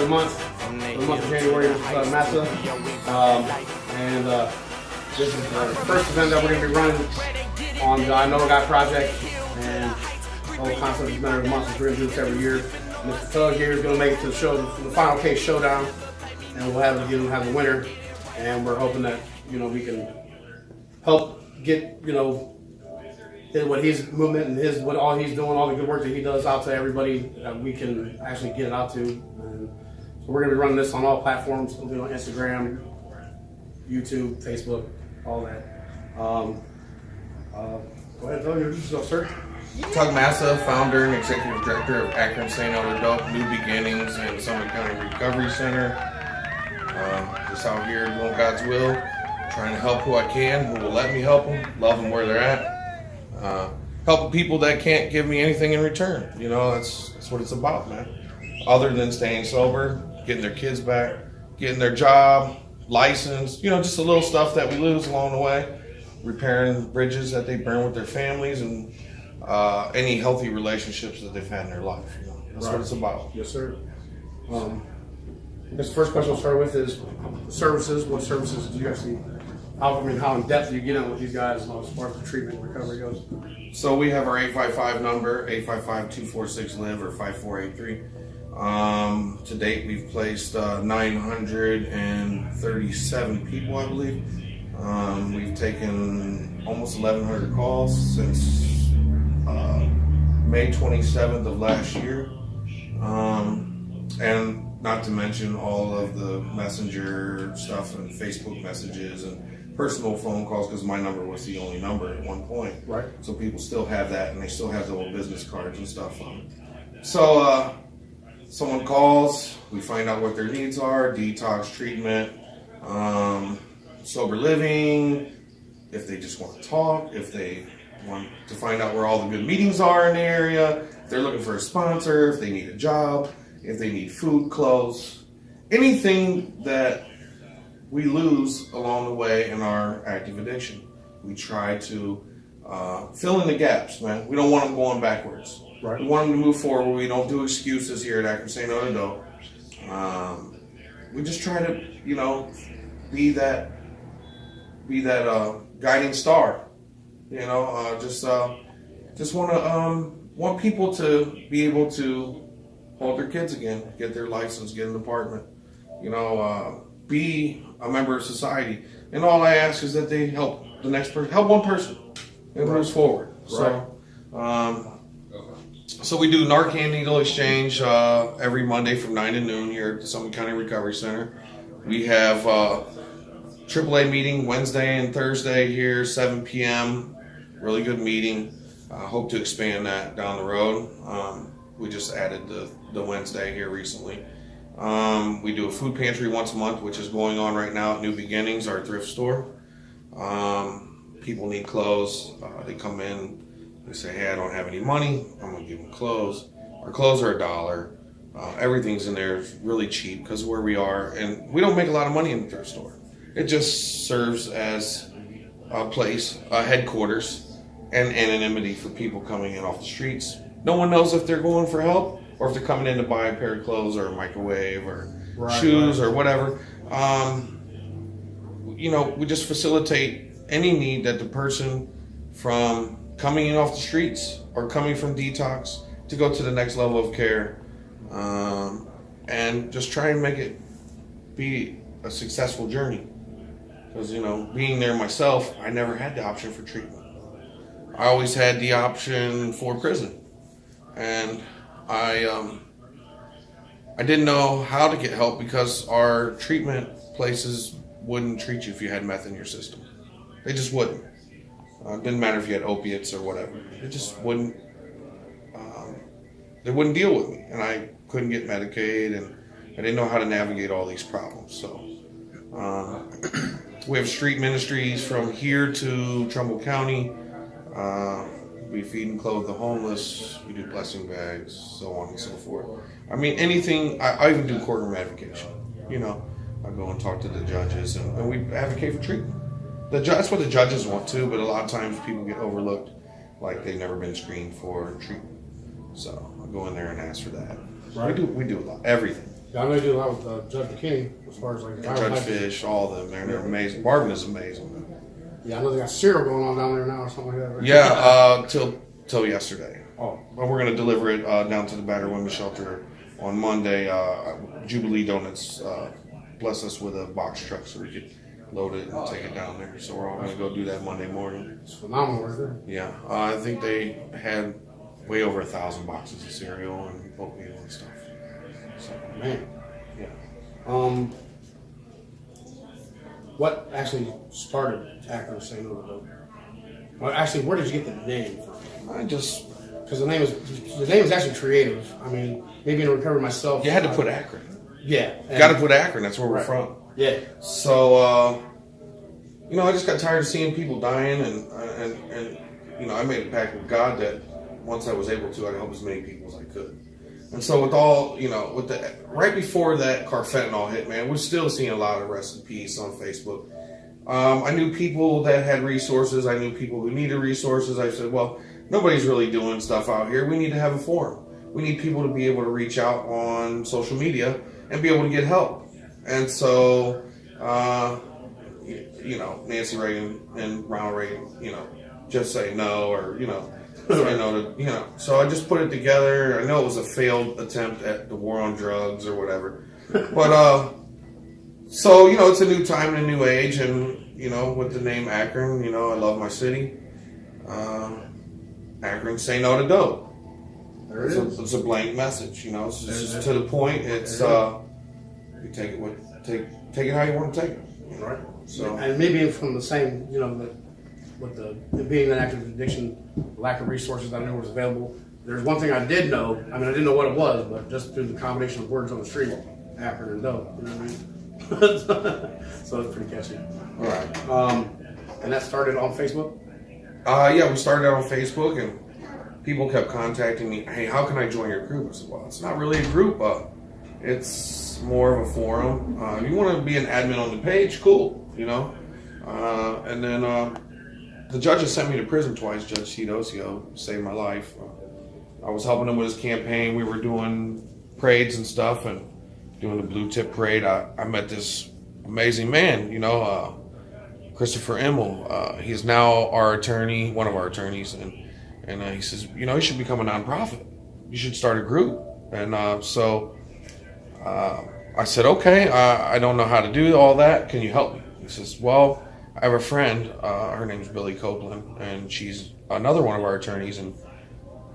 of the month of January. This is Tugg Massa. This is the first event that we're going to be running on the I Know a Guy project. And the whole concept is better of the month. We're going to do this every year. Mr. Tugg here is going to make it to the show, the final case showdown. And we'll have the winner. And we're hoping that, we can help get, what his movement and what all he's doing, all the good work that he does out to everybody that we can actually get it out to. And so we're going to be running this on all platforms. We'll be on Instagram, YouTube, Facebook, all that. Go ahead, Tugg, introduce yourself, sir. Tugg Massa, founder and executive director of Akron Say No, New Beginnings and Summit County Recovery Center. Just out here doing God's will, trying to help who I can, who will let me help them, love them where they're at. Helping people that can't give me anything in return. That's what it's about, man. Other than staying sober, getting their kids back, getting their job, license, just the little stuff that we lose along the way, repairing bridges that they burn with their families, and any healthy relationships that they've had in their life. That's what it's about. Yes, sir. This first question I'll start with is services. What services do you actually, how in depth do you get in with these guys as far as the treatment and recovery goes? So we have our 855 number, 855-246-LIVE or 5483. To date, we've placed 937 people, I believe. We've taken almost 1,100 calls since May 27th of last year. And not to mention all of the messenger stuff and Facebook messages and personal phone calls, because my number was the only number at one point. Right. So people still have that, and they still have the old business cards and stuff on it. So someone calls, we find out what their needs are: detox treatment, sober living, if they just want to talk, if they want to find out where all the good meetings are in the area, if they're looking for a sponsor, if they need a job, if they need food, clothes, anything that we lose along the way in our active addiction. We try to fill in the gaps, man. We don't want them going backwards. Right. We want them to move forward. We don't do excuses here at Akron Say No. We just try to, be that guiding star. Just want people to be able to hold their kids again, get their license, get an apartment, be a member of society. And all I ask is that they help the next person, help one person, and moves forward. Right. So we do Narcan needle exchange every Monday from 9 to noon here at the Summit County Recovery Center. We have AAA meeting Wednesday and Thursday here, 7 p.m. Really good meeting. Hope to expand that down the road. We just added the Wednesday here recently. We do a food pantry once a month, which is going on right now at New Beginnings, our thrift store. People need clothes. They come in, they say, hey, I don't have any money. I'm going to give them clothes. Our clothes are $1. Everything's in there really cheap because of where we are. And we don't make a lot of money in the thrift store. It just serves as a place, a headquarters, and anonymity for people coming in off the streets. No one knows if they're going for help or if they're coming in to buy a pair of clothes or a microwave or shoes or whatever. We just facilitate any need that the person from coming in off the streets or coming from detox to go to the next level of care, and just try and make it be a successful journey. Because, being there myself, I never had the option for treatment. I always had the option for prison. And I didn't know how to get help because our treatment places wouldn't treat you if you had meth in your system. They just wouldn't. It didn't matter if you had opiates or whatever. It just wouldn't. They wouldn't deal with me, and I couldn't get Medicaid, and I didn't know how to navigate all these problems. So we have street ministries from here to Trumbull County. We feed and clothe the homeless. We do blessing bags, so on and so forth. I mean, anything. I even do courtroom advocation. I go and talk to the judges, and we advocate for treatment. That's what the judges want too, but a lot of times people get overlooked, like they've never been screened for treatment. So I go in there and ask for that. Right. We do a lot, everything. Yeah, I know you do a lot with Judge McKinney as far as like Judge Fish, all of them. They're amazing. Marvin is amazing. Yeah, I know they got cereal going on down there now or something like that. Right? Yeah, till yesterday. Oh, But we're gonna deliver it down to the battered women's shelter on Monday. Jubilee Donuts blessed us with a box truck so we could load it and take it down there. So we're all gonna go do that Monday morning. it's phenomenal right there. Yeah, I think they had way over 1,000 boxes of cereal and oatmeal and stuff. So, Man. yeah. What actually started Akron Say No though? Well, actually, where did you get the name from? I just Because the name is actually creative. I mean, maybe in recovery myself. you had to put Akron. Yeah. Got to put Akron. That's where we're Right. from. Yeah. So, I just got tired of seeing people dying, and I made a pact with God that once I was able to, I'd help as many people as I could. And so with all, right before that carfentanil hit, man, we're still seeing a lot of rest in peace on Facebook. I knew people that had resources. I knew people who needed resources. I said, well, nobody's really doing stuff out here. We need to have a forum. We need people to be able to reach out on social media and be able to get help. And so, Nancy Reagan and Ronald Reagan, just say no, or, say no to, So I just put it together. I know it was a failed attempt at the war on drugs or whatever. But, so, it's a new time and a new age. And, with the name Akron, I love my city. Akron, say no to dope. There it is. It's a blank message, It's just to the point. It's you take it how you want to take it. Right. So And maybe from the same, with the being an active addiction, lack of resources I knew was available. There's one thing I did know. I mean, I didn't know what it was, but just through the combination of words on the street, Akron and dope. You know what I mean? So it's pretty catchy. all right. And that started on Facebook. Yeah, we started out on Facebook, and people kept contacting me. Hey, how can I join your group? I said, well, it's not really a group. It's more of a forum. You want to be an admin on the page? Cool. And then the judge has sent me to prison twice. Judge Tito saved my life. I was helping him with his campaign. We were doing parades and stuff, and doing the blue tip parade. I met this amazing man. Christopher Immel. He's now our attorney, one of our attorneys, and he says, you should become a nonprofit. You should start a group. And so I said, okay, I don't know how to do all that. Can you help me? He says, well, I have a friend. Her name's Billy Copeland, and she's another one of our attorneys. And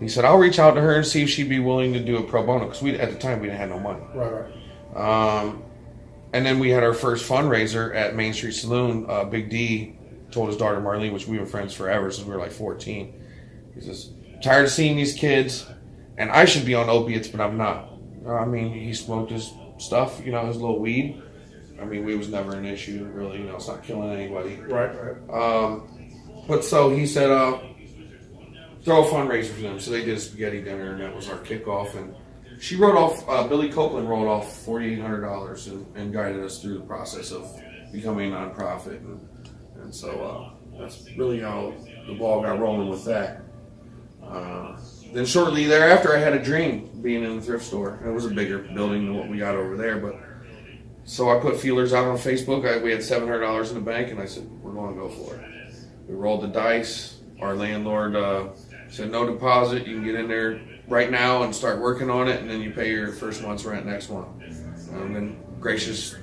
he said, I'll reach out to her and see if she'd be willing to do a pro bono, because at the time we didn't have no money. Right. And then we had our first fundraiser at Main Street Saloon. Big D told his daughter Marlene, which we were friends forever since we were like 14. He says, tired of seeing these kids, and I should be on opiates, but I'm not. I mean, he smoked his stuff, his little weed. I mean, weed was never an issue, really. It's not killing anybody. Right. But so he said, throw a fundraiser for them. So they did a spaghetti dinner, and that was our kickoff. And she wrote off, Billy Copeland wrote off $4,800 and guided us through the process of becoming a nonprofit. And so that's really how the ball got rolling with that. Then shortly thereafter, I had a dream being in the thrift store. It was a bigger building than what we got over there, but so I put feelers out on Facebook. We had $700 in the bank, and I said, we're going to go for it. We rolled the dice. Our landlord said, no deposit. You can get in there right now and start working on it, and then you pay your first month's rent next month. And been gracious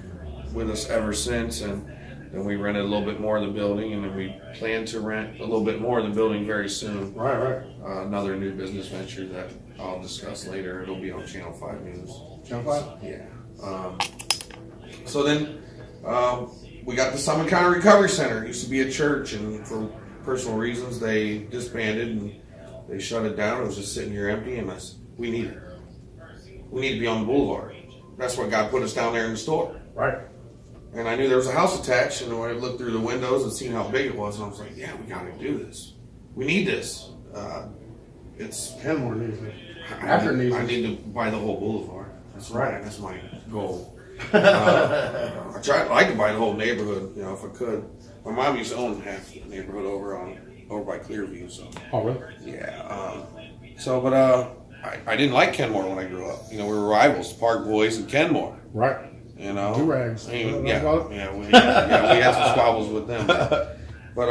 with us ever since, and then we rented a little bit more of the building, and then we plan to rent a little bit more of the building very soon. Right. Another new business venture that I'll discuss later. It'll be on Channel 5 News. Channel 5? Yeah. So then we got the Summit County Recovery Center. It used to be a church, and for personal reasons, they disbanded and they shut it down. It was just sitting here empty, and I said, we need it. We need to be on the boulevard. That's what God put us down there in the store. Right. And I knew there was a house attached, and when I looked through the windows and seen how big it was, and I was like, yeah, we got to do this. We need this. It's Kenmore needs it. I need to buy the whole boulevard. That's right. That's my goal. I'd like to buy the whole neighborhood, if I could. My mom used to own half the neighborhood over by Clearview. So. Oh, really? Yeah. I didn't like Kenmore when I grew up. You know, we were rivals, Park Boys and Kenmore. Right. You know, Do-rags. I mean, we had some squabbles with them. But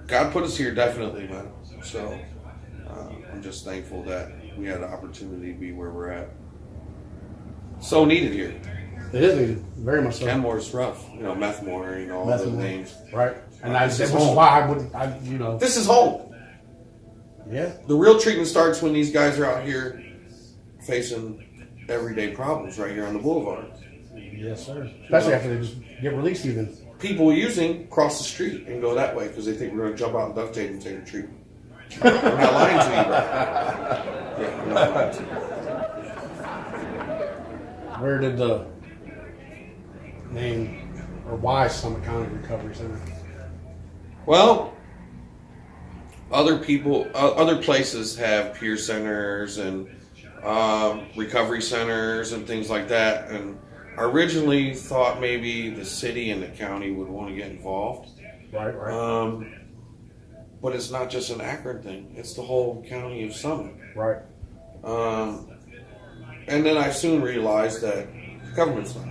God put us here definitely, man. So I'm just thankful that we had the opportunity to be where we're at. So needed here. It is needed, very much so. Kenmore's rough, you know, Methmore, you know, all the names. Right. And which is why you know. This is home. Yeah. The real treatment starts when these guys are out here facing everyday problems right here on the boulevard. Yes, sir. Especially after they just get released even. People using cross the street and go that way because they think we're going to jump out and duct tape and take a treatment. I'm not lying to you, bro. Yeah, I'm not lying to you. Where did the name, or why Summit County Recovery Center? Well, other places have peer centers and recovery centers and things like that. And I originally thought maybe the city and the county would want to get involved. Right. But it's not just an Akron thing. It's the whole county of Summit. Right. And then I soon realized that the government's not.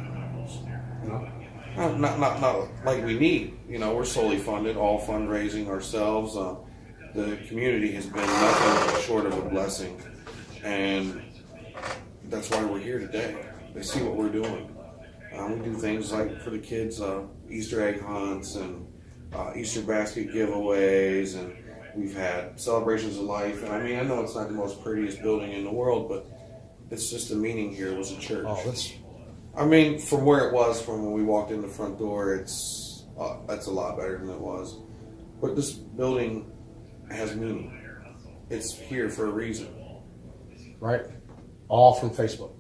Not like we need. You know, we're solely funded, all fundraising ourselves. The community has been nothing short of a blessing, and that's why we're here today. They see what we're doing. We do things like for the kids, Easter egg hunts and Easter basket giveaways, and we've had celebrations of life. And I mean, I know it's not the most prettiest building in the world, but it's just the meaning here was a church. I mean, from where it was, from when we walked in the front door, that's a lot better than it was. But this building has meaning. It's here for a reason. Right. All from Facebook.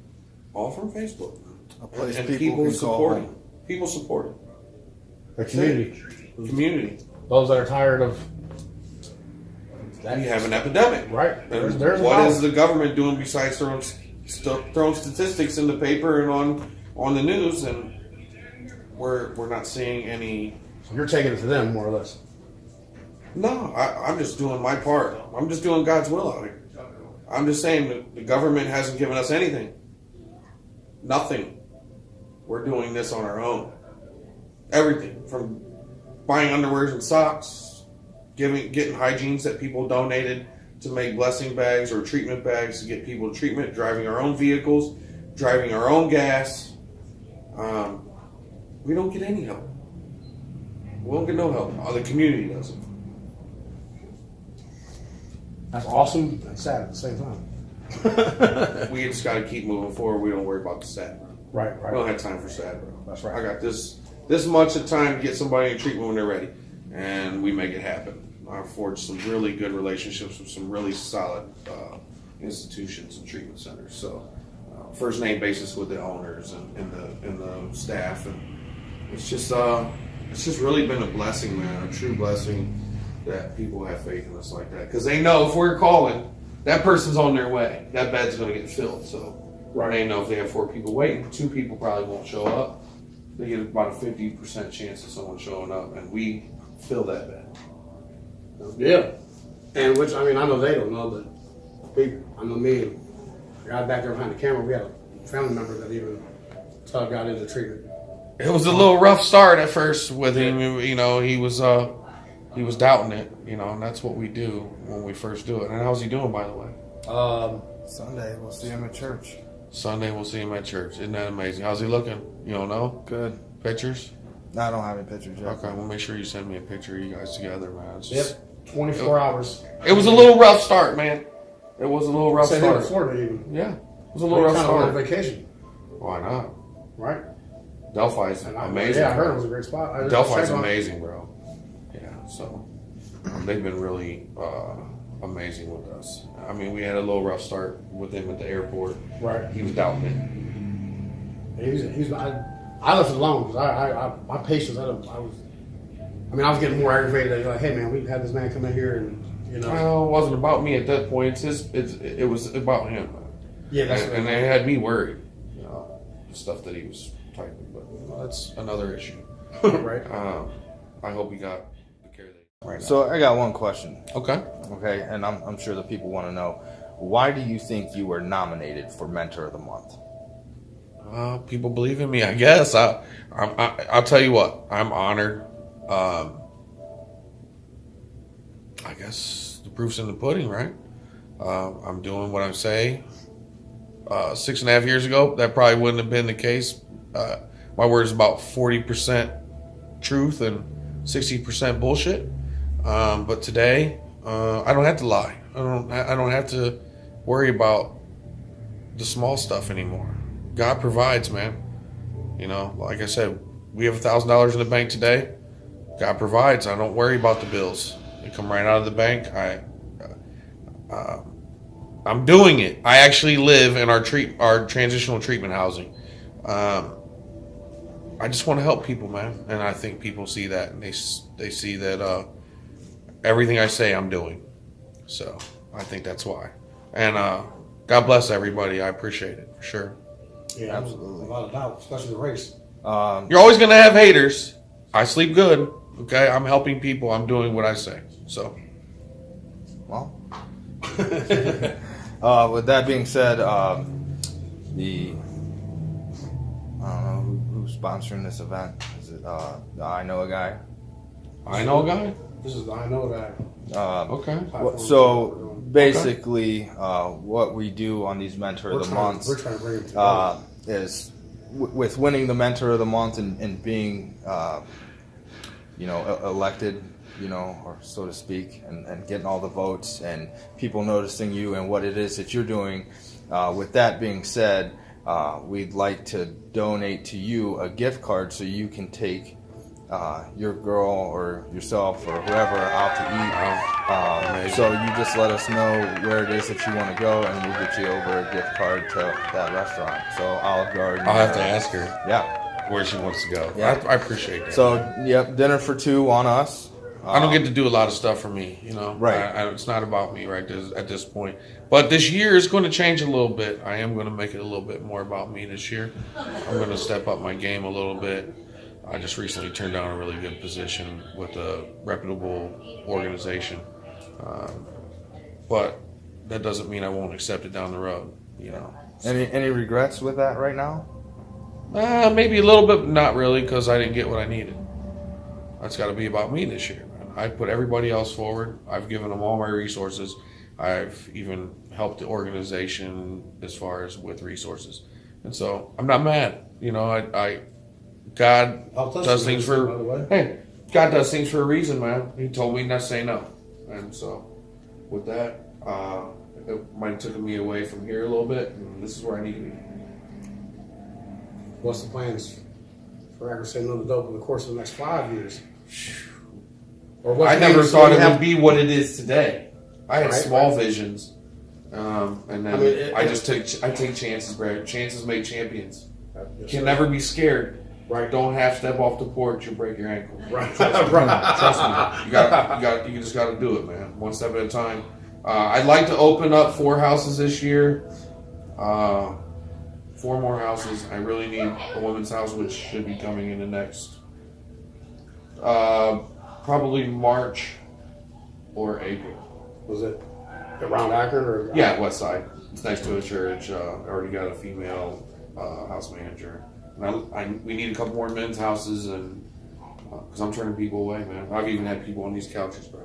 All from Facebook. A place and people support it. People support it. The community. Community. Those that are tired of We have an epidemic. Right. And There's what is the government doing besides throwing statistics in the paper and on the news? And we're not seeing any. So you're taking it to them more or less. No, I'm just doing my part. I'm just doing God's will out here. I'm just saying that the government hasn't given us anything. Nothing. We're doing this on our own. Everything from buying underwears and socks, getting hygienes that people donated to make blessing bags or treatment bags to get people treatment, driving our own vehicles, driving our own gas. We don't get any help. We don't get no help. The community doesn't. That's awesome and sad at the same time. We just got to keep moving forward. We don't worry about the sad. Right. We don't have time for sad, bro. That's right. I got this much of time to get somebody in treatment when they're ready, and we make it happen. I've forged some really good relationships with some really solid institutions and treatment centers. So, first name basis with the owners and the staff, and it's just really been a blessing, man, a true blessing that people have faith in us like that, because they know if we're calling, that person's on their way. That bed's going to get filled. So. Right. They know if they have 4 people waiting, 2 people probably won't show up. They get about a 50% chance of someone showing up, and we fill that bed. Yeah. And which, I mean, I know they don't know, but people, I know me, I got back there behind the camera, we had a family member that even Tugg got into treatment. It was a little rough start at first with him. You know, he was doubting it, you know, and that's what we do when we first do it. And how's he doing, by the way? Sunday, we'll see him at church. Sunday, we'll see him at church. Isn't that amazing? How's he looking? You don't know? Good. Pictures? No, I don't have any pictures yet. Okay, well, make sure you send me a picture of you guys together, man. Yep, 24 hours. It was a little rough start, man. It was a little rough start. Florida even. Yeah, it was a little rough start. On vacation. Why not? Right. Delphi's amazing. Yeah, I heard it was a great spot. Delphi's amazing, bro. Yeah, so they've been really amazing with us. I mean, we had a little rough start with him at the airport. Right. He was doubting it. I left it alone because my patience. I was getting more aggravated. Like, hey man, we had this man come in here and you know. Well, it wasn't about me at that point. It was about him. Yeah, and they had me worried. You know, the stuff that he was typing, but that's another issue. Right. I hope he got right now. So I got one question. Okay. Okay, and I'm sure the people want to know, why do you think you were nominated for Mentor of the Month? People believe in me, I guess. I'll tell you what, I'm honored. I guess the proof's in the pudding, right? I'm doing what I say. 6.5 years ago, that probably wouldn't have been the case. My word is about 40% truth and 60% bullshit. But today, I don't have to lie. I don't have to worry about the small stuff anymore. God provides, man. You know, like I said, we have $1,000 in the bank today. God provides. I don't worry about the bills. They come right out of the bank. I'm doing it. I actually live in our transitional treatment housing. I just want to help people, man, and I think people see that, and they see that everything I say I'm doing. So I think that's why. And God bless everybody. I appreciate it for sure. Yeah, absolutely. Without a doubt, especially the race. You're always gonna have haters. I sleep good. Okay, I'm helping people. I'm doing what I say. So, well, with that being said, I don't know who's sponsoring this event. Is it the I Know a Guy? I know a guy. This is the I Know Guy. Okay. So basically, what we do on these Mentor of the Months we're trying to bring it together. is with winning the Mentor of the Month and being, elected, or so to speak, and getting all the votes and people noticing you and what it is that you're doing. With that being said, we'd like to donate to you a gift card so you can take your girl or yourself or whoever out to eat. So you just let us know where it is that you want to go, and we'll get you over a gift card to that restaurant. So Olive Garden. I'll have to ask her. Yeah. Where she wants to go. Yeah. I appreciate that. So, yep, dinner for two on us. I don't get to do a lot of stuff for me, Right. It's not about me at this point. But this year is going to change a little bit. I am going to make it a little bit more about me this year. I'm going to step up my game a little bit. I just recently turned down a really good position with a reputable organization. But that doesn't mean I won't accept it down the road, Any regrets with that right now? Maybe a little bit, not really, because I didn't get what I needed. That's got to be about me this year, man. I put everybody else forward. I've given them all my resources. I've even helped the organization as far as with resources. And so I'm not mad. God does things God does things for a reason, man. He told me not to say no. And so with that, it might have taken me away from here a little bit, and this is where I need to be. What's the plans for Akron Say No to Dope in the course of the next 5 years? I never thought it would be what it is today. I had small right. visions, and then I take chances, Brad. Chances make champions. You can never be scared. Right? Don't half step off the porch, you'll break your ankle. Right. Trust me. You just got to do it, man. One step at a time. I'd like to open up 4 houses this year. 4 more houses. I really need a women's house, which should be coming in the next, probably March or April. Was it around Akron or? Yeah, West Side. It's next to a church. I already got a female house manager. And we need a couple more men's houses, and because I'm turning people away, man. I've even had people on these couches, bro.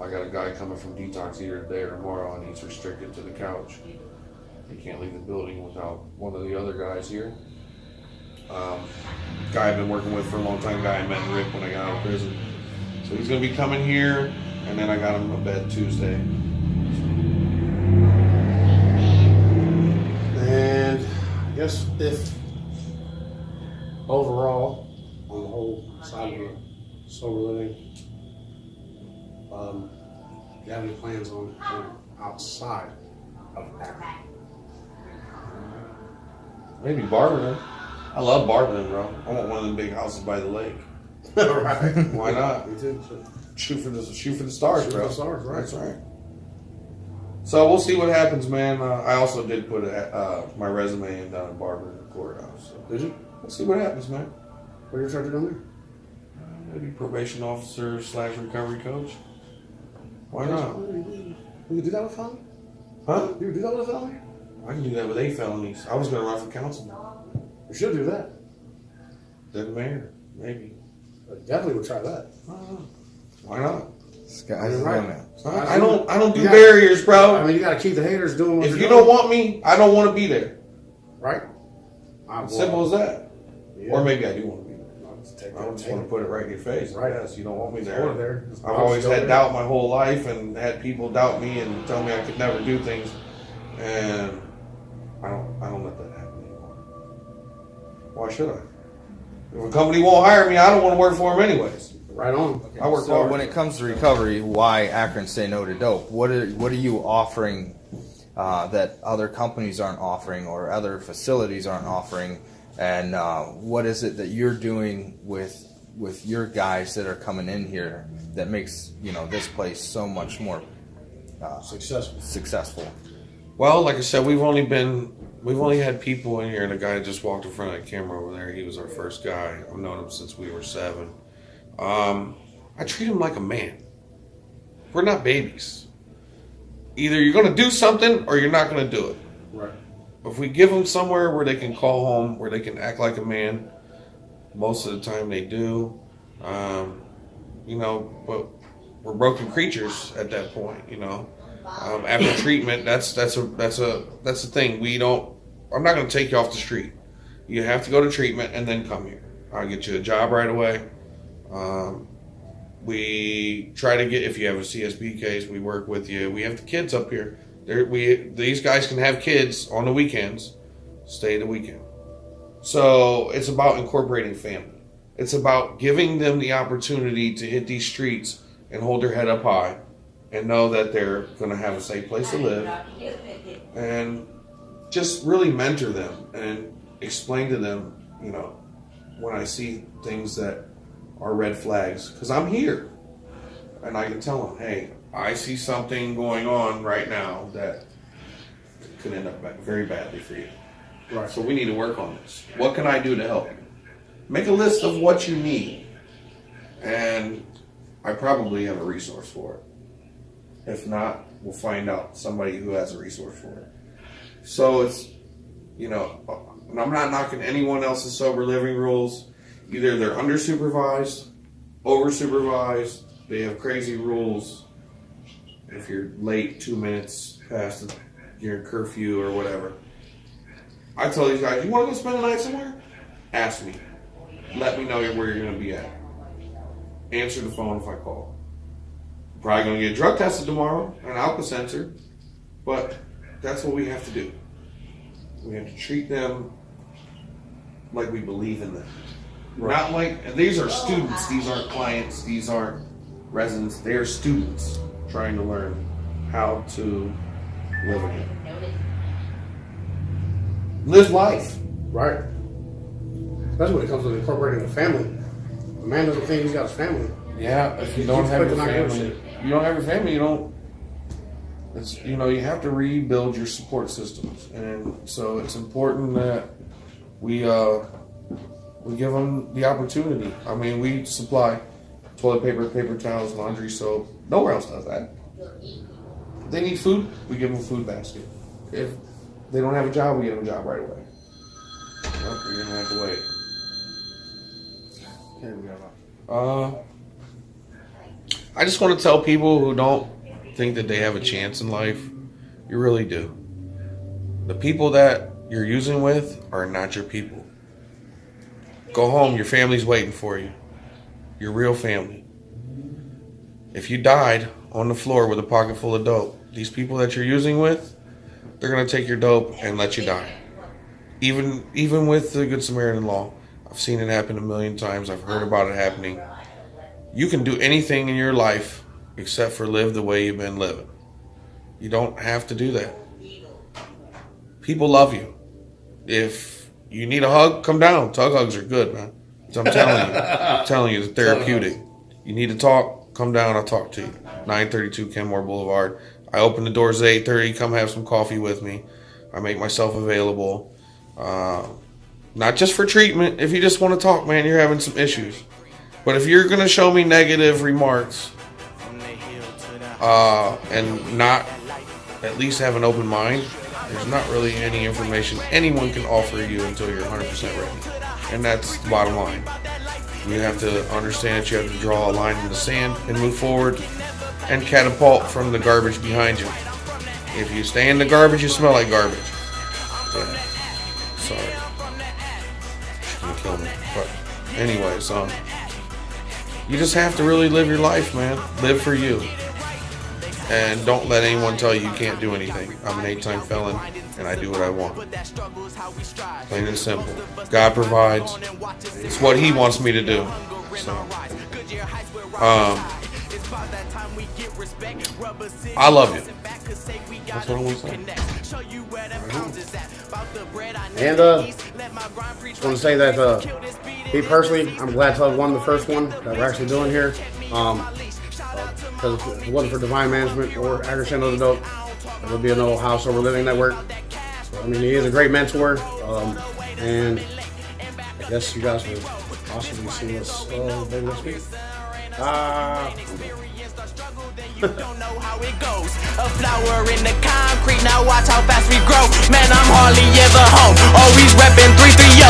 I got a guy coming from detox either today or tomorrow, and he's restricted to the couch. He can't leave the building without one of the other guys here. Guy I've been working with for a long time, guy I met in Rip when I got out of prison. So he's going to be coming here, and then I got him a bed Tuesday. And I guess if overall, on the whole side of the sober living, do you have any plans on going outside of Akron? Maybe Barberton. I love Barberton, bro. I want one of them big houses by the lake. Right. Why not? Me too. Shoot for the stars, Shoot bro. for the stars, right. That's right. So we'll see what happens, man. I also did put my resume in down in Barberton Courthouse. So Did you? we'll see what happens, man. What are you trying to do Maybe probation officer / recovery coach. Why not? You can do that with felony? Huh? You can do that with a felony? I can do that with 8 felonies. I was going to run for councilman. You should do that. Then mayor, maybe. I definitely would try that. Why not? Sky's the Right. limit. I don't do You gotta- barriers, bro. I mean, you got to keep the haters doing what If they're you doing. don't want me, I don't want to be there. Right? Simple as that. Yeah. Or maybe I do want to be there. Take I just want to put it right in your face. Right. Yes, you don't want me Go there. there. I've always had doubt my whole life and had people doubt me and tell me I could never do things. And I don't let that happen anymore. Why should I? If a company won't hire me, I don't want to work for them anyways. Right on. I work So hard. when it comes to recovery, why Akron Say No to Dope? What are you offering that other companies aren't offering or other facilities aren't offering? And what is it that you're doing with your guys that are coming in here that makes this place so much more successful? Well, like I said, we've only had people in here. The guy that just walked in front of the camera over there, he was our first guy. I've known him since we were 7. I treat him like a man. We're not babies. Either you're going to do something or you're not going to do it. Right. If we give them somewhere where they can call home, where they can act like a man, most of the time they do. But we're broken creatures at that point. After treatment, that's a thing. I'm not going to take you off the street. You have to go to treatment and then come here. I'll get you a job right away. We try to get, if you have a CSB case, we work with you. We have the kids up here. These guys can have kids on the weekends, stay the weekend. So it's about incorporating family. It's about giving them the opportunity to hit these streets and hold their head up high and know that they're going to have a safe place to live, and just really mentor them and explain to them, when I see things that are red flags, because I'm here and I can tell them, hey, I see something going on right now that could end up very badly for you. Right. So we need to work on this. What can I do to help you? Make a list of what you need, and I probably have a resource for it. If not, we'll find out somebody who has a resource for it. So it's, and I'm not knocking anyone else's sober living rules. Either they're under-supervised, over-supervised, they have crazy rules. If you're late 2 minutes past your curfew or whatever. I tell these guys, you want to go spend the night somewhere? Ask me. Let me know where you're going to be at. Answer the phone if I call. Probably going to get drug tested tomorrow, an alka sensor, but that's what we have to do. We have to treat them like we believe in them. Right. Not like, these are students, these aren't clients, these aren't residents, they are students trying to learn how to live again. Live life. Right. Especially when it comes to incorporating a family. A man doesn't think he's got a family. Yeah, if you don't have your family, you don't. It's you have to rebuild your support systems, and so it's important that we give them the opportunity. I mean, we supply toilet paper, paper towels, laundry soap. Nowhere else does that. If they need food, we give them a food basket. If they don't have a job, we give them a job right away. Well, you're gonna have to wait. Okay, we got I just want to tell people who don't think that they have a chance in life, you really do. The people that you're using with are not your people. Go home, your family's waiting for you. Your real family. If you died on the floor with a pocket full of dope, these people that you're using with, they're going to take your dope and let you die. Even with the Good Samaritan law, I've seen it happen a million times. I've heard about it happening. You can do anything in your life except for live the way you've been living. You don't have to do that. People love you. If you need a hug, come down. Tugg hugs are good, man. So I'm telling you, it's therapeutic. You need to talk, come down, I'll talk to you. 932 Kenmore Blvd. I open the doors at 8:30, come have some coffee with me. I make myself available. Not just for treatment. If you just want to talk, man, you're having some issues. But if you're gonna show me negative remarks, and not at least have an open mind, there's not really any information anyone can offer you until you're 100% ready. And that's the bottom line. You have to understand that you have to draw a line in the sand and move forward and catapult from the garbage behind you. If you stay in the garbage, you smell like garbage. Yeah. Sorry. She's gonna kill me. But anyways, you just have to really live your life, man. Live for you. And don't let anyone tell you can't do anything. I'm an 8-time felon, and I do what I want. Plain and simple. God provides. It's what He wants me to do. So, I love you. That's what I want to say. And just want to say that me personally, I'm glad Tugg won the first one that we're actually doing here. Because if it wasn't for Divine Management or Akron Say No, there would be no House Over Living Network. So, I mean, he is a great mentor, and I guess you guys will possibly see us maybe next week. You don't know how it goes. A flower in the concrete. Now watch how fast we grow. Man, I'm hardly ever home. Always repping 330.